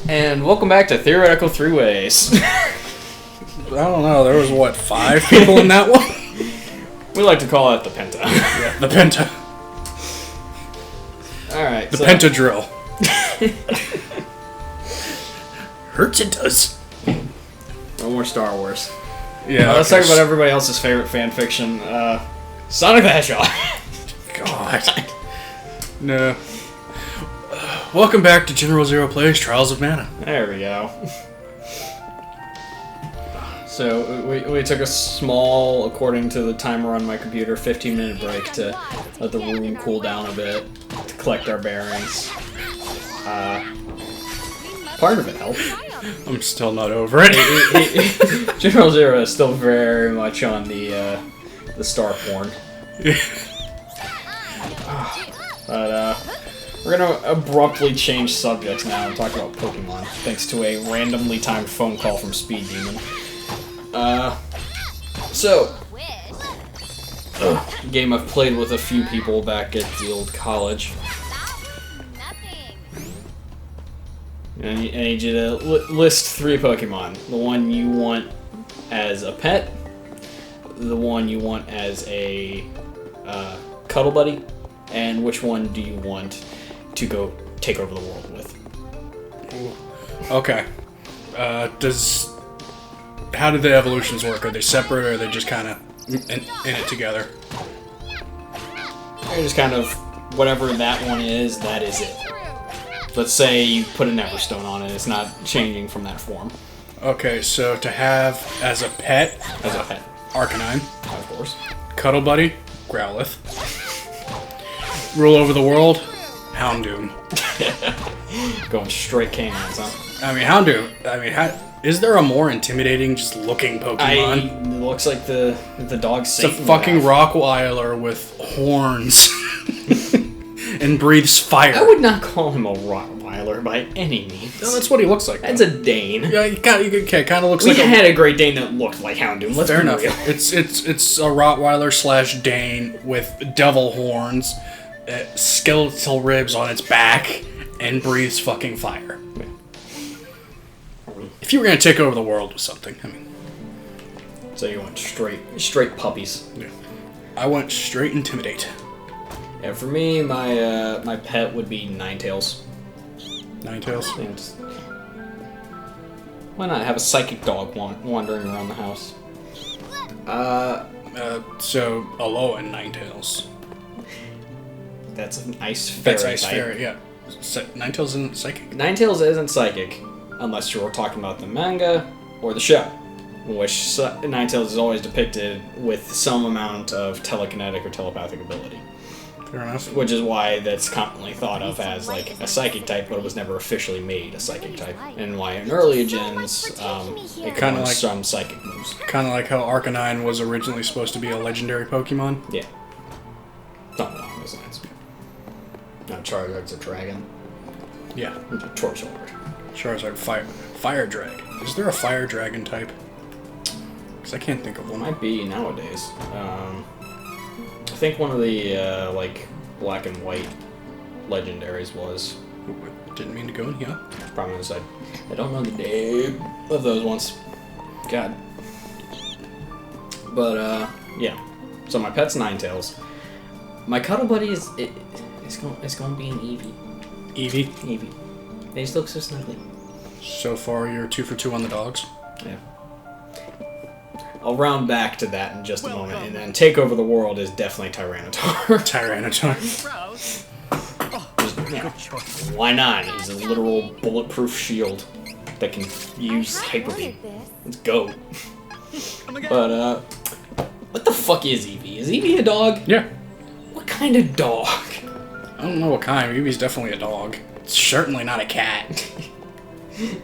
And welcome back to Theoretical Three Ways. I don't know, there was, what, 5 people in that one? We like to call it the Penta. Yeah, the Penta. Alright, The Penta drill. Hurts it does. No more Star Wars. Yeah. Let's talk about everybody else's favorite fan fiction. Sonic the Hedgehog. God. No. Welcome back to General Zero Plays Trials of Mana. There we go. So, we took a small, according to the timer on my computer, 15-minute break to let the room cool down a bit, to collect our bearings. Part of it helped. I'm still not over it. General Zero is still very much on the star porn. But, we're gonna abruptly change subjects now and talk about Pokemon, thanks to a randomly timed phone call from Speed Demon. Game I've played with a few people back at the old college. I need you to list 3 Pokemon. The one you want as a pet, the one you want as a cuddle buddy, and which one do you want to go take over the world with? Okay. How do the evolutions work? Are they separate, or are they just kind of in it together? They're just kind of, whatever that one is, that is it. Let's say you put a Neverstone on it, it's not changing from that form. Okay, so to have as a pet, Arcanine. Of course. Cuddle Buddy, Growlithe. Rule over the world, Houndoom. Going straight canines, huh? I mean, Houndoom, is there a more intimidating just looking Pokemon? It looks like the dog It's Satan. a fucking Rockweiler with horns. And breathes fire. I would not call him a Rottweiler by any means. No, that's what he looks like. That's a Dane. Yeah, he kind of looks We like had a Great Dane that looked like Houndoom. Let's Fair be enough. real. It's a Rottweiler / Dane with devil horns, skeletal ribs on its back, and breathes fucking fire. If you were gonna take over the world with something, I mean. So you want straight puppies. Yeah. I went straight Intimidate. Yeah, for me, my pet would be Ninetales. Ninetales? And why not have a psychic dog wandering around the house? So Alolan Ninetales. That's an ice fairy. That's ice type. fairy, yeah. Ninetales isn't psychic. Ninetales isn't psychic, unless you're talking about the manga or the show, in which Ninetales is always depicted with some amount of telekinetic or telepathic ability. Fair enough. Which is why that's commonly thought of as like a psychic type, but it was never officially made a psychic type, and why in earlier gens it kind of like some psychic moves. Kind of like how Arcanine was originally supposed to be a legendary Pokemon. Yeah. Something along those lines. Now Charizard's a dragon. Yeah. Charizard. Charizard Fire Drag. Is there a Fire Dragon type? Because I can't think of one. Might be nowadays. I think one of the like black and white legendaries was. Didn't mean to go in here. Problem is I don't know the name of those ones. God. But yeah. So my pet's Ninetales. My cuddle buddy is it's going to be an Eevee. Eevee. They just look so snuggly. So far, you're 2 for 2 on the dogs. Yeah. I'll round back to that in just a moment, and then take over the world is definitely Tyranitar. Tyranitar. Why not? He's a literal bulletproof shield that can use Hyper Beam. Let's go. But, what the fuck is Eevee? Is Eevee a dog? Yeah. What kind of dog? I don't know what kind. Eevee's definitely a dog. It's certainly not a cat.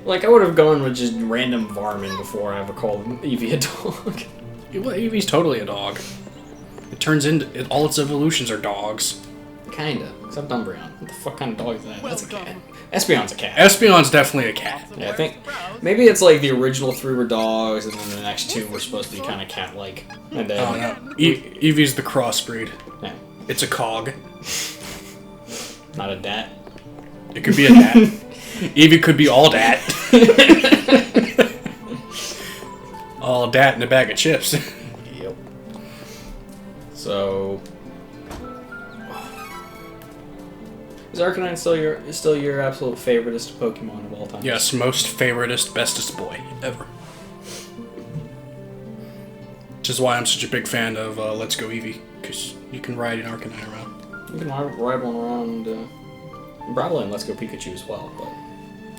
Like, I would have gone with just random Varmin before I ever called Eevee a dog. Well, Eevee's totally a dog. It turns into... all its evolutions are dogs. Kinda. Except Umbreon. What the fuck kind of dog is that? That's a cat. Espeon's a cat. Espeon's definitely a cat. Yeah, I think... Maybe it's like the original 3 were dogs, and then the next 2 were supposed to be kind of cat-like. And then... Oh, no. Eevee's the crossbreed. Yeah. It's a cog. Not a dat. It could be a dat. Eevee could be all dat. All dat in a bag of chips. Yep. So, is Arcanine still your absolute favoriteest Pokemon of all time? Yes, most favoritist, bestest boy ever. Which is why I'm such a big fan of Let's Go Eevee, because you can ride an Arcanine around. You can ride one around, probably in Let's Go Pikachu as well, but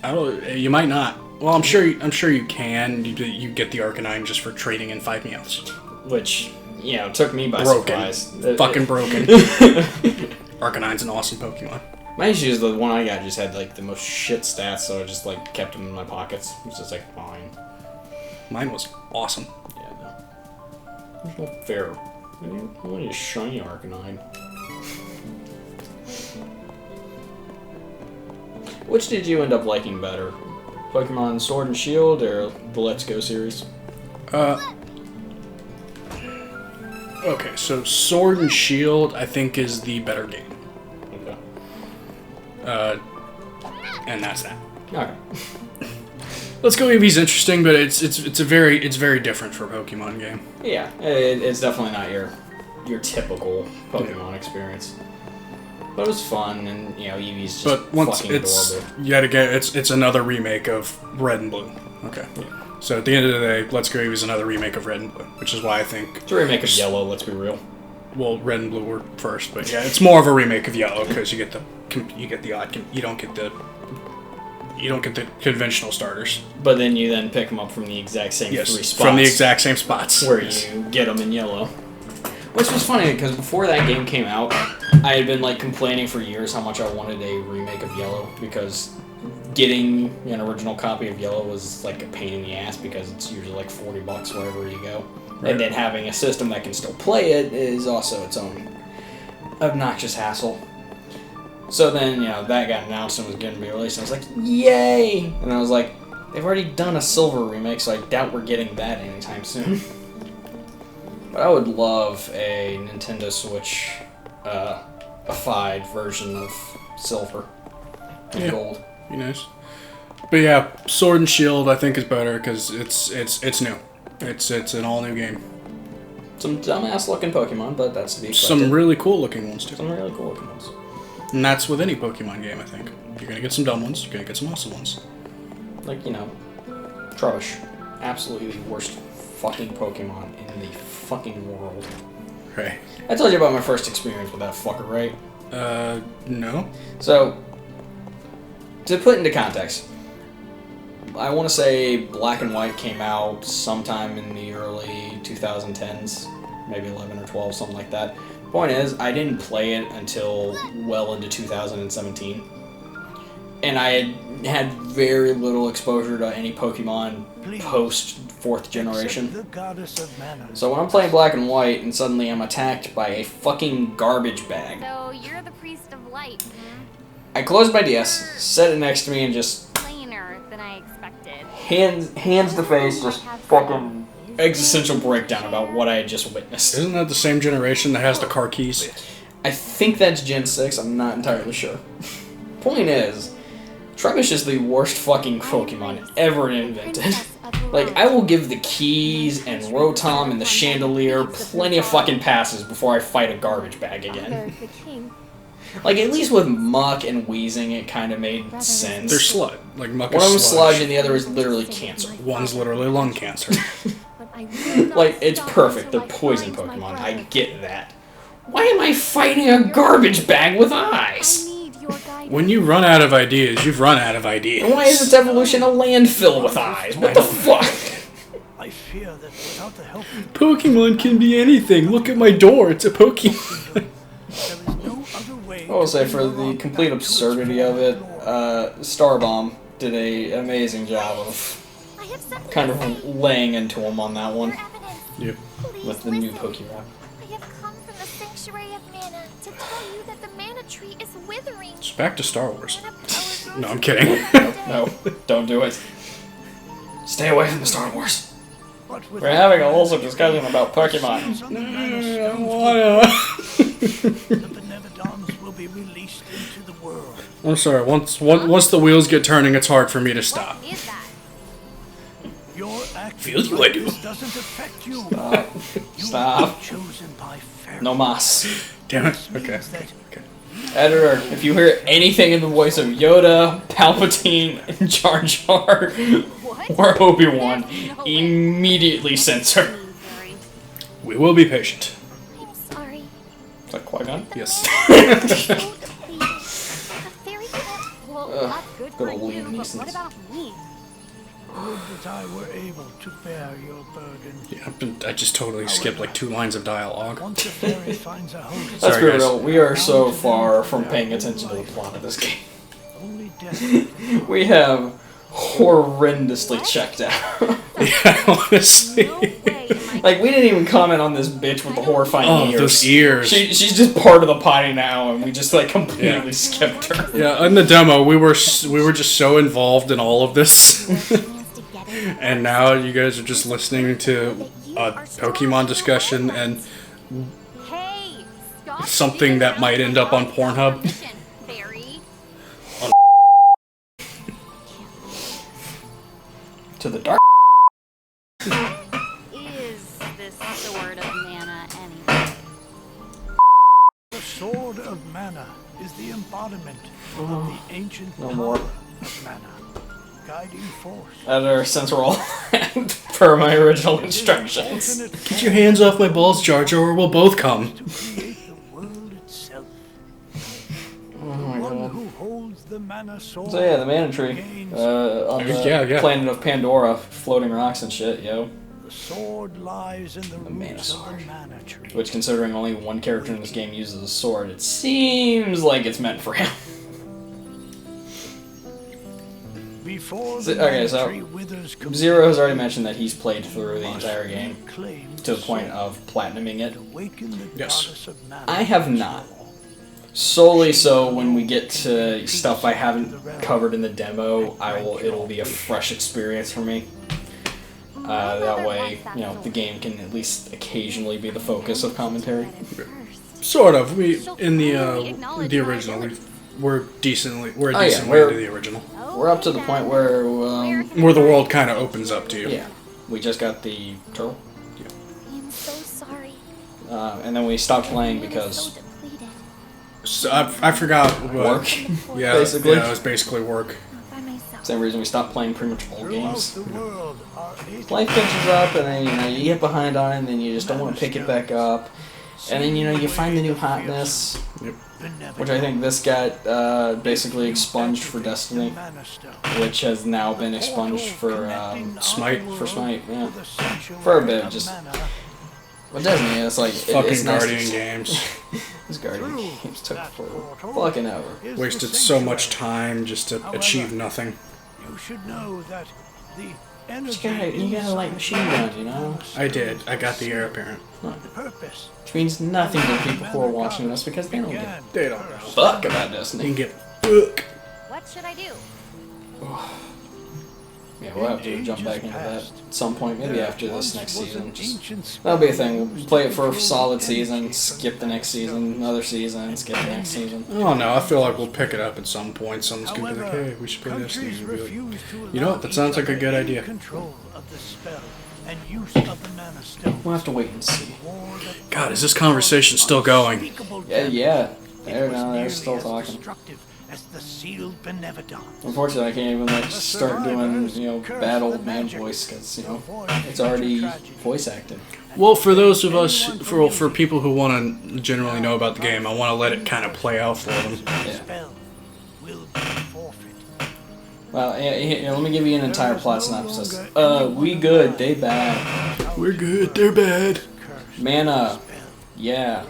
I don't. You might not. Well, I'm sure you can. You get the Arcanine just for trading in 5 Meowths. which took me by Broken. surprise. Fucking broken. Arcanine's an awesome Pokemon. My issue is the one I got just had like the most shit stats, so I just like kept them in my pockets. It was just like fine. Mine was awesome. Yeah, no. There's no fair. I want a shiny Arcanine. Which did you end up liking better? Pokemon Sword and Shield or the Let's Go series? Okay, so Sword and Shield, I think, is the better game. Okay. And that's that. Okay. Let's Go Eevee's interesting, but it's very different for a Pokemon game. Yeah, it's definitely not your typical Pokemon experience. But it was fun, and Eevee's just But once fucking adorable. yet again, it's another remake of Red and Blue. Okay. Yeah. So at the end of the day, Let's Go Eevee is another remake of Red and Blue, which is why I think. It's a remake of Yellow. Let's be real. Well, Red and Blue were first, but yeah, it's more of a remake of Yellow because you don't get the conventional starters. But then you pick them up from the exact same 3 spots. From the exact same spots. Where you get them in Yellow. Which was funny, because before that game came out, I had been complaining for years how much I wanted a remake of Yellow, because getting an original copy of Yellow was a pain in the ass, because it's usually $40 wherever you go. Right. And then having a system that can still play it is also its own obnoxious hassle. So then, that got announced and was going to be released, and I was like, yay! And I was like, they've already done a Silver remake, so I doubt we're getting that anytime soon. But I would love a Nintendo Switch, a 5 version of Silver and Gold. Be nice. But yeah, Sword and Shield I think is better because it's new. It's an all new game. Some dumbass looking Pokemon, but that's to be expected. Some really cool looking ones too. Some really cool looking ones. And that's with any Pokemon game, I think. You're gonna get some dumb ones. You're gonna get some awesome ones. Trubbish. Absolutely the worst fucking Pokemon in the fucking world. Right. I told you about my first experience with that fucker, right? No. So, to put into context, I want to say Black and White came out sometime in the early 2010s, maybe 11 or 12, something like that. Point is, I didn't play it until well into 2017. And I had very little exposure to any Pokemon post 4th generation. So when I'm playing Black and White and suddenly I'm attacked by a fucking garbage bag. So you're the priest of light, hmm? I closed my DS, set it next to me, and just Plainer than I expected. hands to face, just fucking existential breakdown about what I had just witnessed. Isn't that the same generation that has the car keys? I think that's Gen 6, I'm not entirely sure. Point is, Trubbish is the worst fucking Pokemon ever invented. I will give the keys and Rotom and the Chandelier plenty of fucking passes before I fight a garbage bag again. At least with Muck and Wheezing, it kind of made sense. They're Sludge. Muck One is of them's Sludge. Sludge and the other is literally Cancer. One's literally lung cancer. It's perfect. They're poison Pokemon. I get that. Why am I fighting a garbage bag with eyes? When you run out of ideas, you've run out of ideas. And why is its evolution a landfill with eyes? What the fuck? I fear that without the help of Pokemon can be anything. Look at my door. It's a Pokemon. there is no other way. I will say, for the complete absurdity of it, Starbomb did an amazing job of kind of laying into him on that one. Yep. With the new Pokemon. I have come from the Sanctuary of Mana to tell you that the Mana Tree is withering. It's back to Star Wars. Mana power No, I'm kidding. No, don't do it. Stay away from the Star Wars. But with We're having a wholesome discussion about Pokemon. the I wanna. Benevodons will be released into the world. I'm sorry. Once the wheels get turning, it's hard for me to stop. What is that? Your action Feel you, I do. doesn't affect you. You Stop. were chosen by Faerie. No mas. Damn it. This Okay. means that Okay. Editor, if you hear anything in the voice of Yoda, Palpatine, Jar Jar, What? or Obi-Wan, No way. immediately censor. Faerie. We will be patient. I'm sorry. Is that Qui-Gon? Yes. So depleted. A fairy can't. Well, that's good good for old you, Liam but Neeson. what about me? would that I were able to bear your burden. Yeah, I just totally skipped like 2 lines of dialogue. Once a fairy finds a host, Let's Sorry, be guys. real, we are so far from paying attention to the plot of this game. only death. We have horrendously checked out. Yeah, honestly. No way am I. Like, we didn't even comment on this bitch with the horrifying Oh, ears. those ears. She's just part of the potty now, and we just, like, completely Yeah. skipped her. Yeah, in the demo, we were just so involved in all of this, and now you guys are just listening to a Pokemon discussion and Hey, stop something that might end up on Pornhub. Fairy. To the dark. Is this sword of mana anyway? The sword of mana is the embodiment of the ancient No power more. of mana, guiding force. Editor, since we're all per my original instructions. Ultimate Get your hands off my balls, Jar Jar, or we'll both come. to create the world itself. Oh my One god. who holds the mana sword. So yeah, the mana tree. On the Yeah. planet of Pandora, floating rocks and shit, yo. The sword lies in the mana roots of sword. the mana tree. Which, considering only one character in this game uses a sword, it seems like it's meant for him. Before So- the okay, mana so tree withers Zero has already mentioned that he's played through the entire game claim to the point of platinuming it. awaken the Yes. goddess of mana. I have not. Solely so when we get to stuff I haven't covered in the demo, it'll be a fresh experience for me. That way, the game can at least occasionally be the focus of commentary. Sort of. In the original, we're a decent way yeah, into the original, We're up to the point where, where the world kind of opens up to you. yeah, we just got the turtle, I'm so sorry. and then we stopped playing because So depleted. So I forgot what, work. Yeah, basically. yeah, it was basically work. Not by myself. Same reason we stopped playing pretty much all Throughout games. the world are eight Life catches up, and then you get behind on it, and then you just don't want to pick it back up. And then you find the new hotness, benevolent which I think this got basically expunged for Destiny, mana stone. which has now been expunged for Smite. For Smite, yeah. The sanctuary For a bit, of just mana. well, Destiny, it's like Fucking it's nice Guardian to- games. These Guardian games took That for portal fucking ever. is Wasted the so much sanctuary. time just to achieve nothing. You should know that the Just energy you gotta like inside machine guns, you know? I did. I got the heir apparent. purpose Which means nothing to people who are watching this because they don't give a began They don't know. first. fuck about You Destiny. can get book. What should I do? Yeah, we'll have to jump back into that at some point, maybe There after this once next was season. an Just ancient that'll be a thing. We'll play it for a solid season, skip the next season, another season, skip the next season. I don't know. I feel like we'll pick it up at some point. Someone's gonna be like, However, "Hey, we should play this." countries And we'll be like, refuse to you know allow what? That each sounds like a other good any idea. Control of the spell and use of the mana stone. We'll have to wait and see. War that God, is this conversation still going? unspeakable Yeah, damage. yeah. It They're was no, they're nearly still as talking. destructive as the sealed benevodon. Unfortunately, I can't even like start doing Curse bad the old man magic voice because to avoid it's already future tragedy. voice acted. Well, for those of us, for people who want to generally know about the game, I want to let it kind of play out for them. Yeah. Spell will be forfeit. Well, yeah, let me give you an entire plot synopsis. We good, they bad. We're good. They're bad. Curse Mana, spell. yeah.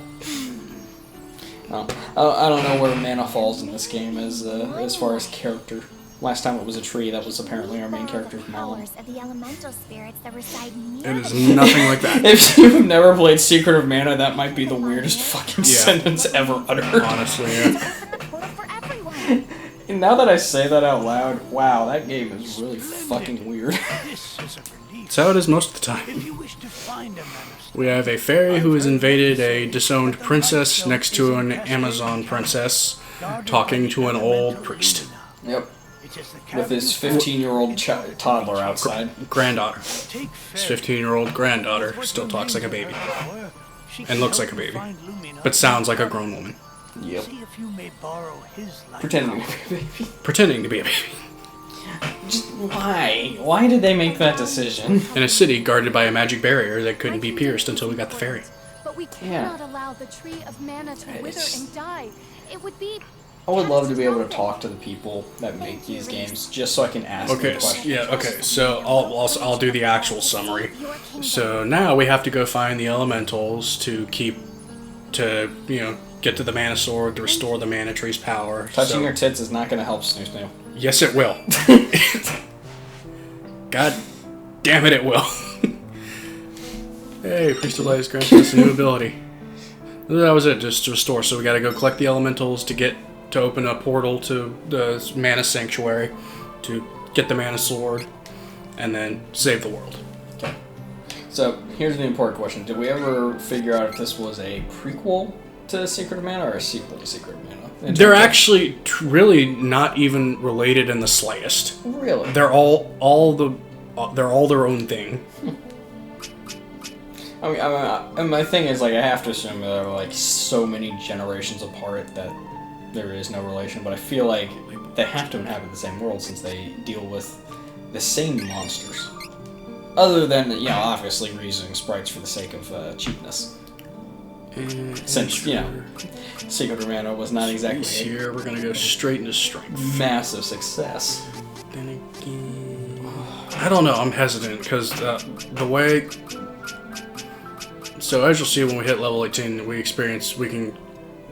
I don't know where mana falls in this game as far as character. Last time it was a tree, that was apparently our main character's mom. Powers of the elemental spirits that reside near It is the nothing like that. If you've never played Secret of Mana, that might be the weirdest fucking Yeah. sentence ever uttered. Honestly, yeah. portal for everyone. And now that I say that out loud, wow, that game is really fucking weird. This is a relief. That's how it is most of the time. If you wish to find a mana We have a fairy who has invaded a disowned princess next to an Amazon princess, talking to an old priest. Yep. With his 15-year-old toddler outside. Granddaughter. His 15-year-old granddaughter still talks like a baby. And looks like a baby. But sounds like a grown woman. Yep. See if you may borrow his light Pretending to power. be a baby. Pretending to be a baby. Just why? Why did they make that decision? In a city guarded by a magic barrier that couldn't be pierced until we got the fairy. But we cannot allow the tree of mana to wither and die. It would be. I would love to be able to talk to the people that make these games, just so I can ask them questions. So I'll do the actual summary. So now we have to go find the elementals to get to the mana sword to restore the mana tree's power. Touching your tits is not going to help Snoo Snoo. Yes, it will. God damn it will. Hey, Priest of Light has granted us a new ability. That was it, just to restore. So we gotta go collect the elementals to open a portal to the mana sanctuary, to get the mana sword, and then save the world. Okay. So here's the important question: did we ever figure out if this was a prequel to Secret of Mana or a sequel to Secret of Mana? They're actually really not even related in the slightest. Really? They're all their own thing. I mean, and my thing is, like, I have to assume they're, like, so many generations apart that there is no relation, but I feel like they have to inhabit the same world since they deal with the same monsters. Other than, obviously reusing sprites for the sake of cheapness. Since, Secret of Mana was not exactly here, we're gonna go straight into strength. Massive success. Then again, I don't know. I'm hesitant because the way. So as you'll see when we hit level 18, we can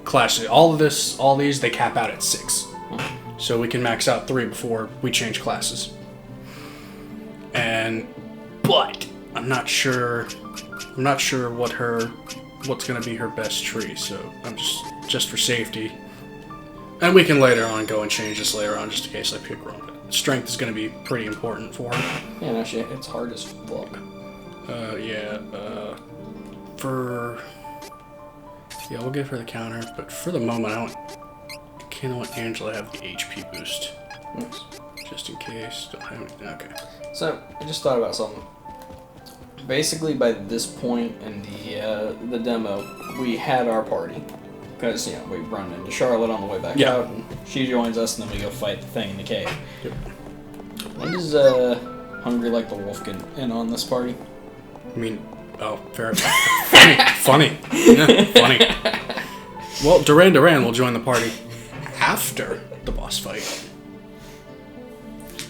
clash it. All these they cap out at 6, so we can max out 3 before we change classes. But I'm not sure what's gonna be her best tree. So I'm just for safety. And we can later on go and change this later on just in case I pick wrong. But strength is going to be pretty important for her. Yeah, no shit, it's hard as fuck. We'll give her the counter, but for the moment I kind of want Angela to have the HP boost. Nice. Just in case. Don't have anything. Okay. So, I just thought about something. Basically, by this point in the demo, we had our party. Because, we run into Charlotte on the way back out, and she joins us, and then we go fight the thing in the cave. Yep. When does Hungry Like the Wolf get in on this party? I mean, fair. Funny. Yeah, funny. Well, Duran will join the party after the boss fight.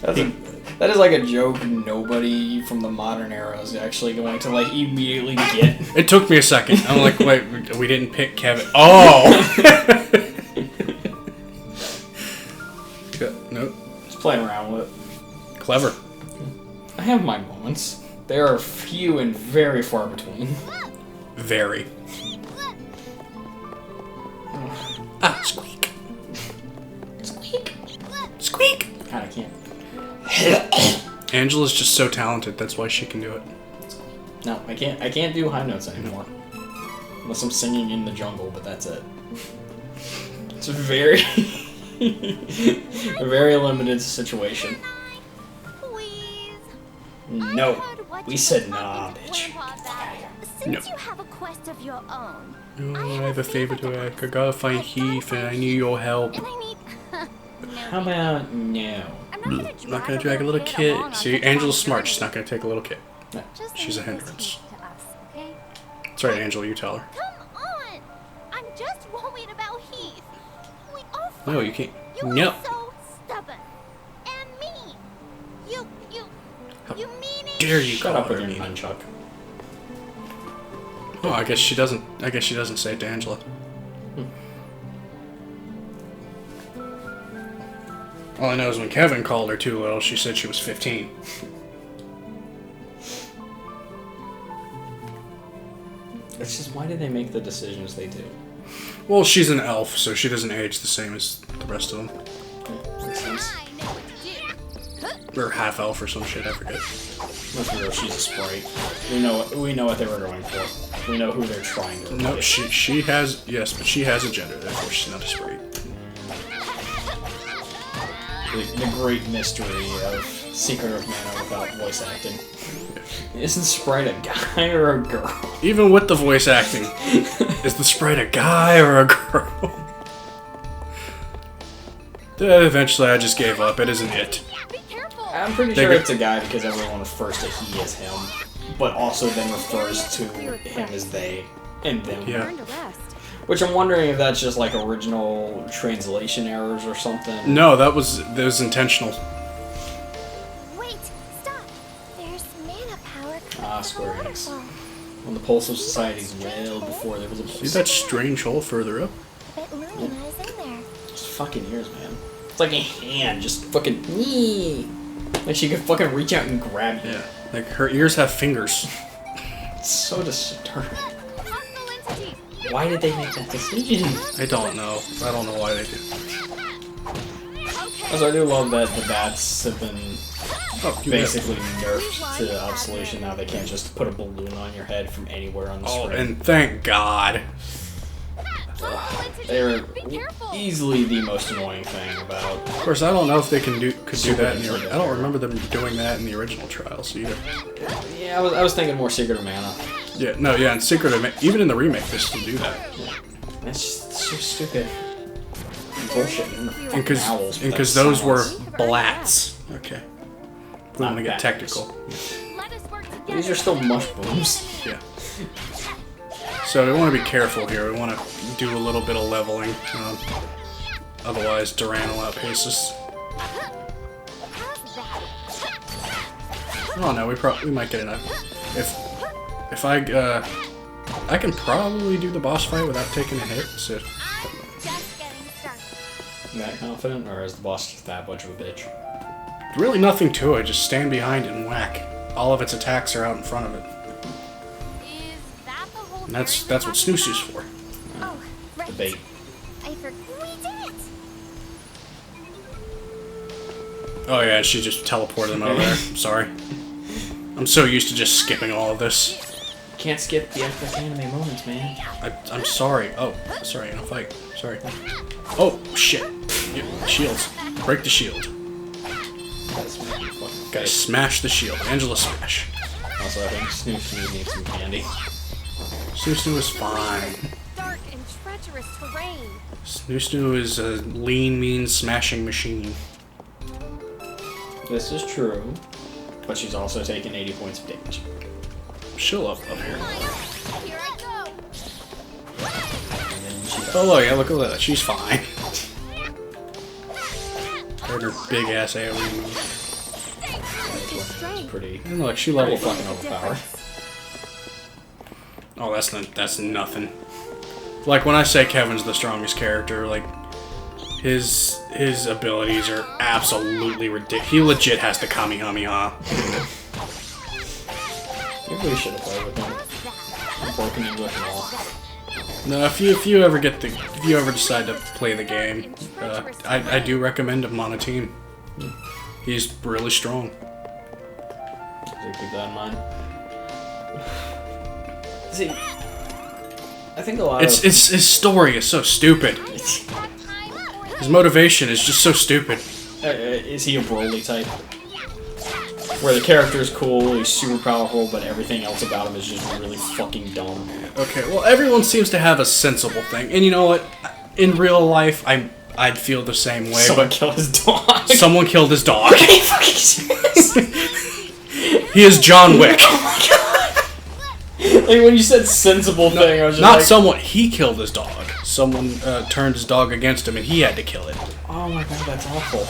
That is like a joke nobody from the modern era is actually going to immediately get. It took me a second. I'm like, wait, we didn't pick Kevin. Oh! Nope. Just playing around with it. Clever. I have my moments. They are few and very far between. Very. Squeak. Squeak. Squeak. God, I can't. Angela's just so talented. That's why she can do it. No, I can't. I can't do high notes anymore, unless I'm singing in the jungle. But that's it. It's a very, a very limited situation. Please. No, we said nah, bitch. Since you have a quest of your own. I have a favor to ask. I gotta find Heath, and I need your help. And I need. How about no? I'm not gonna drag a little kid. See, Angela's smart. She's not gonna take a little kid. No. She's a hindrance. To us, okay? That's right, Angela. You tell her. Come on! I'm just worried about Heath. We are No, you can't. You No. are so stubborn and mean. You mean it. Dare you Shut call up with her your mean? nunchuck. Oh, I guess she doesn't. I guess she doesn't say it to Angela. All I know is when Kevin called her too little, she said she was 15. It's just, why do they make the decisions they do? Well, she's an elf, so she doesn't age the same as the rest of them. I know what to do. Or half elf or some shit, I forget. Let's be real, she's a sprite. We know what they were going for. We know who they're trying to. No, she has but she has a gender. Therefore, she's not a sprite. The great mystery of Secret of Mana without voice acting. Isn't Sprite a guy or a girl? Even with the voice acting, is the sprite a guy or a girl? Eventually, I just gave up. It isn't it. Be careful. I'm pretty sure it's a guy because everyone refers to he as him, but also then refers to him as they and them. Yeah. Learn to rest. Which I'm wondering if that's just like original translation errors or something. No, that was intentional. Wait, stop. There's mana power coming from Square the Enix. waterfall. On the pulse of society's well before there was a See pulse. that strange hole further up? I bet Lumina is in there. Just fucking ears, man. It's like a hand, just fucking. Like she could fucking reach out and grab you. Yeah. Like her ears have fingers. It's so disturbing. Hostile entity. Why did they make that decision? I don't know. I don't know why they did. Also, I do love that the bats have been Oh, basically nerfed to obsolescence. Now they can't just put a balloon on your head from anywhere on the screen. And thank God. They're easily the most annoying thing about. Of course, I don't know if they could do that in the. I don't remember them doing that in the original Trials either. Yeah, I was thinking more Secret of Mana. Yeah, no, yeah, in Secret of even in the remake, they still do that. Yeah. That's just so stupid. Bullshit. And because those were blats. Okay. We want to get technical. Let us work together. These are still mushrooms. Yeah. So we want to be careful here. We want to do a little bit of leveling. Otherwise, Duran will outpace us. Oh no, we might get enough. If I can probably do the boss fight without taking a hit. So Just getting started. That confident, or is the boss just that much of a bitch? really nothing to it. Just stand behind it and whack. All of its attacks are out in front of it. Is that the whole And that's journey what for Snooze is for. Oh, right. The bait. I forgot. We did it. Oh yeah, she just teleported them over there. I'm sorry. I'm so used to just skipping all of this. Can't skip the epic anime moments, man. I'm sorry. Oh, sorry, no fight. Sorry. Oh, shit. Yeah, shields. Break the shield. Gotta smash the shield. Angela smash. Also, I think Snoo needs some candy. Snoo is fine. Dark and treacherous terrain. Snoo is a lean, mean smashing machine. This is true, but she's also taken 80 points of damage. She'll up here. Here I go. And then she Oh, yeah, look at that. She's fine. Heard her big ass AoE move. It's pretty And look, she leveled fucking overpowered. Oh, that's nothing. Like when I say Kevin's the strongest character, like his abilities are absolutely ridiculous. He legit has the Kamehameha. Maybe we should have played with him. Broken English and all. No, if you ever decide to play the game, I do recommend him on a team. He's really strong. So keep that in mind. See, I think a lot of His story is so stupid. His motivation is just so stupid. is he a Broly type? Where the character is cool, he's super powerful, but everything else about him is just really fucking dumb. Okay, well, everyone seems to have a sensible thing, and you know what? In real life, I'd feel the same way. Someone but killed his dog. Someone killed his dog. Are you fucking serious? He is John Wick. Like when you said sensible thing, I was just Not like, someone. He killed his dog. Someone turned his dog against him, and he had to kill it. oh my god, that's awful.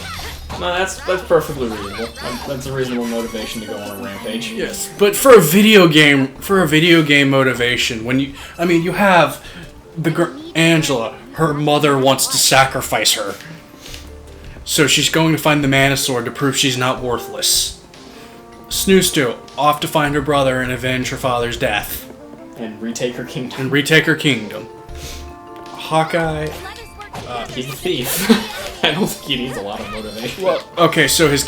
No, that's perfectly reasonable. That's a reasonable motivation to go on a rampage. Yes, but for a video game motivation, you have Angela. Her mother wants to sacrifice her, so she's going to find the Mana Sword to prove she's not worthless. Snooze off to find her brother and avenge her father's death. And retake her kingdom. Hawkeye. He's a thief. I don't think he needs a lot of motivation. Well, okay, so his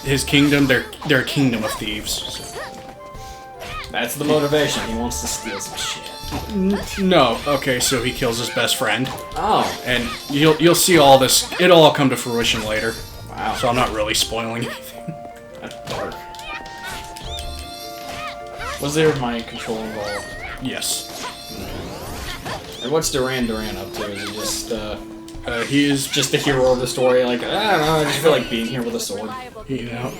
his kingdom, they're a kingdom of thieves. So. That's the motivation. He wants to steal some shit. No, okay, so he kills his best friend, Oh, and you'll see all this. It'll all come to fruition later. wow. So I'm not really spoiling anything. That's dark. Was there mind control involved? Yes, And what's Duran up to? Is he he is just the hero of the story? Like, I don't know, I just feel like being here with a sword. you know.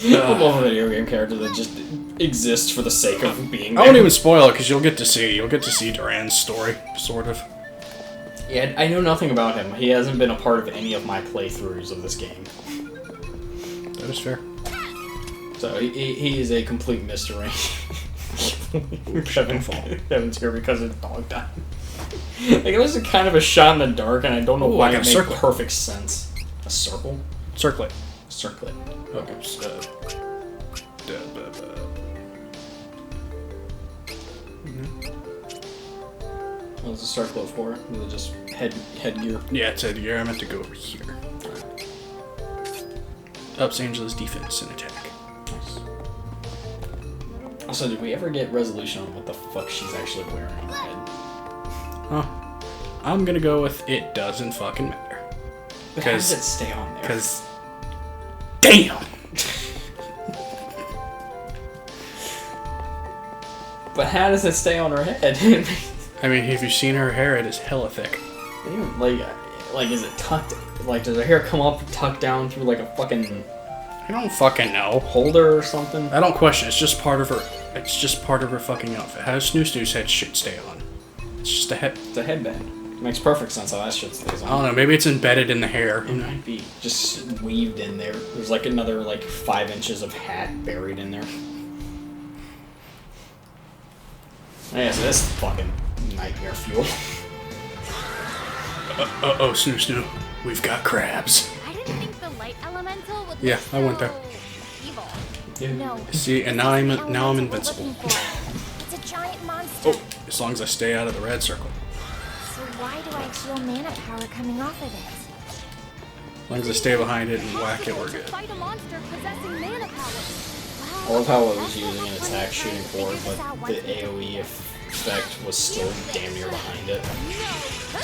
I love a video game character that just exists for the sake of being there. I won't even spoil it because you'll get to see Duran's story, sort of. Yeah, I know nothing about him. He hasn't been a part of any of my playthroughs of this game. That is fair. So he is a complete mystery. Kevin's here because his dog died. Like, it was kind of a shot in the dark, and I don't know Ooh, why I got it a made circle. perfect sense. A circle? Circlet. Circlet. Okay. What was the circlet for? Was it just headgear? Yeah, it's headgear. I meant to go over here. Ups Angela's defense and attack. Nice. Also, did we ever get resolution on what the fuck she's actually wearing on her head? Huh. I'm gonna go with it doesn't fucking matter. But how does it stay on there? Because. Damn! But how does it stay on her head? I mean, if you've seen her hair, it is hella thick. like, is it tucked? Like, does her hair come up tucked down through like a fucking I don't fucking know. holder or something? I don't question. It's just part of her. It's just part of her fucking outfit. How does Snooze head shit stay on? It's just a head. It's a headband. Makes perfect sense how that shit stays on. I don't know. Maybe it's embedded in the hair. It might be just weaved in there. There's like another like 5 inches of hat buried in there. Yeah, so this is fucking nightmare fuel. Oh, Snooze. We've got crabs. I didn't think the light elemental would Yeah, look I went so there. evil. Yeah. No. See, and now I'm invincible. It's a giant monster. Oh, as long as I stay out of the red circle. So why do I feel mana power coming off of it? As long as I stay behind it and whack it, we're good. Fight a monster possessing mana power. I love how it was using an attack shooting forward, but the AoE effect was still damn near behind it.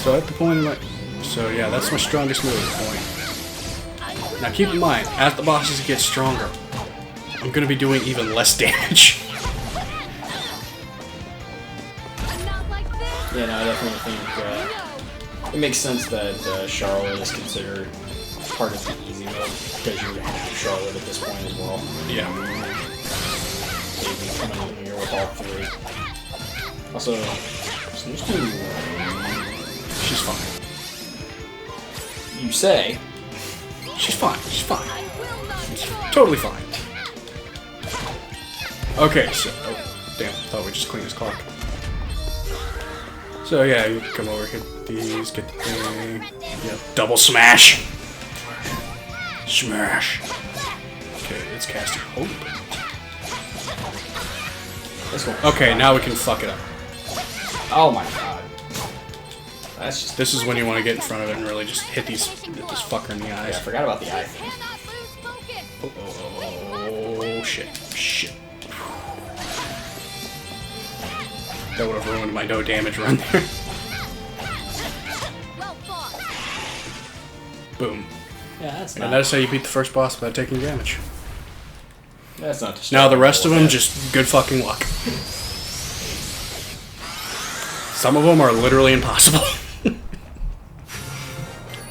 So at the point of my... So yeah, that's my strongest move point. Now keep in mind, as the bosses get stronger, I'm gonna be doing even less damage. Yeah, no, I definitely think it makes sense that Charlotte is considered part of the easy mode, because you have Charlotte at this point as well. Yeah. So you can come in here with all three. Also, seems to... She's fine. You say. She's fine. She's fine. She's totally fine. Okay, so... Oh, damn. Thought we just cleaned his clock. So yeah, you come over, hit these, get the thing. Yeah, double smash! Smash! Okay, it's casting hope. This one. Okay, now we can fuck it up. Oh my god. That's just... This is when you want to get in front of it and really just hit this fucker in the Yeah, I eyes. forgot about the eye. Oh, shit. Shit. That would have ruined my no damage run there. Boom. Yeah, that's And not... that's how you beat the first boss without taking damage. That's not... Now the rest of them, just good fucking luck. Some of them are literally impossible.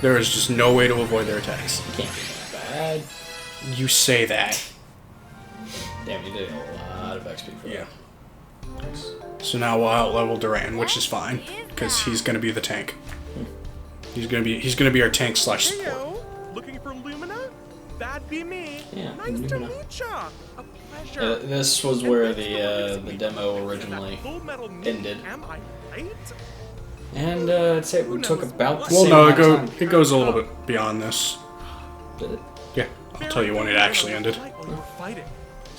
There is just no way to avoid their attacks. Can't be that bad. You say that. Damn, you did a lot of XP for Yeah. that. Nice. So now we'll outlevel Duran, which is fine, because he's gonna be the tank. He's gonna be our tank / support. Heyo, looking for Lumina? That'd be me. Yeah, Nice to Lumina. meet ya. A pleasure. This was where the demo originally Full metal me, ended. Am I right? And I'd say it took about the Well, same no, amount of time. it goes a little bit beyond this. Did it? Yeah, I'll tell you when it actually ended. Like when you were fighting.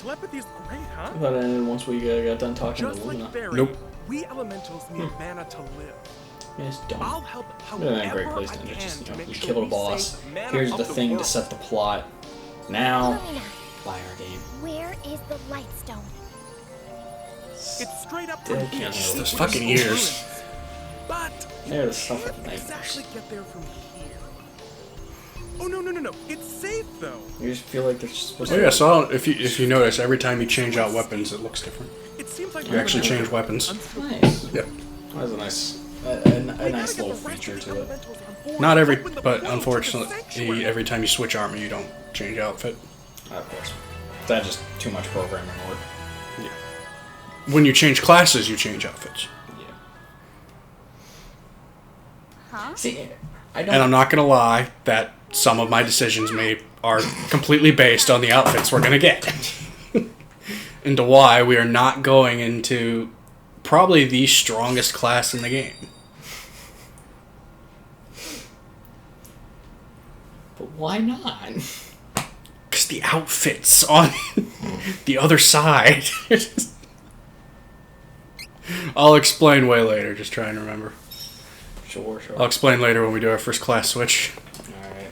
Telepathy's great, huh? I thought it ended once we got done talking Just to like Luna. Faerie, Nope. we elementals need mana to live. Yeah, it's dumb. I'll help Would have been a great however place I to end it. can Just, to make you sure kill a we boss. save mana Here's of the thing to world. set the plot. Now, Lumina, buy our game. where is the Lightstone? It's straight up Still from can't here. handle Those it. fucking ears. But They're the stuff can't of nightmares. exactly get there from here. Oh no! It's safe though. You just feel like they're supposed Oh to. yeah, so I don't, if you notice, every time you change out weapons, it looks different. It seems like You actually change weapons. Nice. Yep. That was a nice little feature to it. Not every, but unfortunately, every time you switch armor, you don't change outfit. Of course. That's just too much programming work. Yeah. When you change classes, you change outfits. Yeah. Huh? See, I don't. And I'm not gonna lie that some of my decisions are completely based on the outfits we're gonna get. Into why we are not going into probably the strongest class in the game. But why not? Because the outfits on the other side. I'll explain way later, just try and remember. Sure. I'll explain later when we do our first class switch. Alright.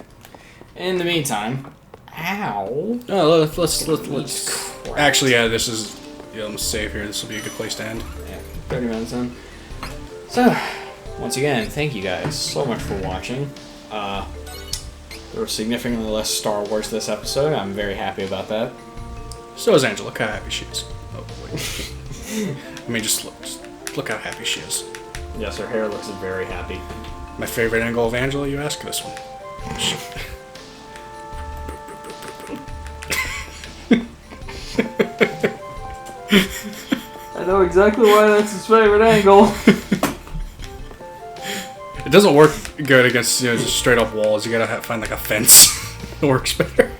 In the meantime, ow. Oh, let's Crap. actually, yeah, this is. Yeah, I'm save here. This will be a good place to end. Yeah, 30 minutes in. So, once again, thank you guys so much for watching. There was significantly less Star Wars this episode. I'm very happy about that. So is Angela. Look how happy she is. Oh, wait. I mean, just look how happy she is. Yes, her hair looks very happy. My favorite angle of Angela, you ask this one. I know exactly why that's his favorite angle. It doesn't work good against just straight up walls. You gotta find like a fence. It works better.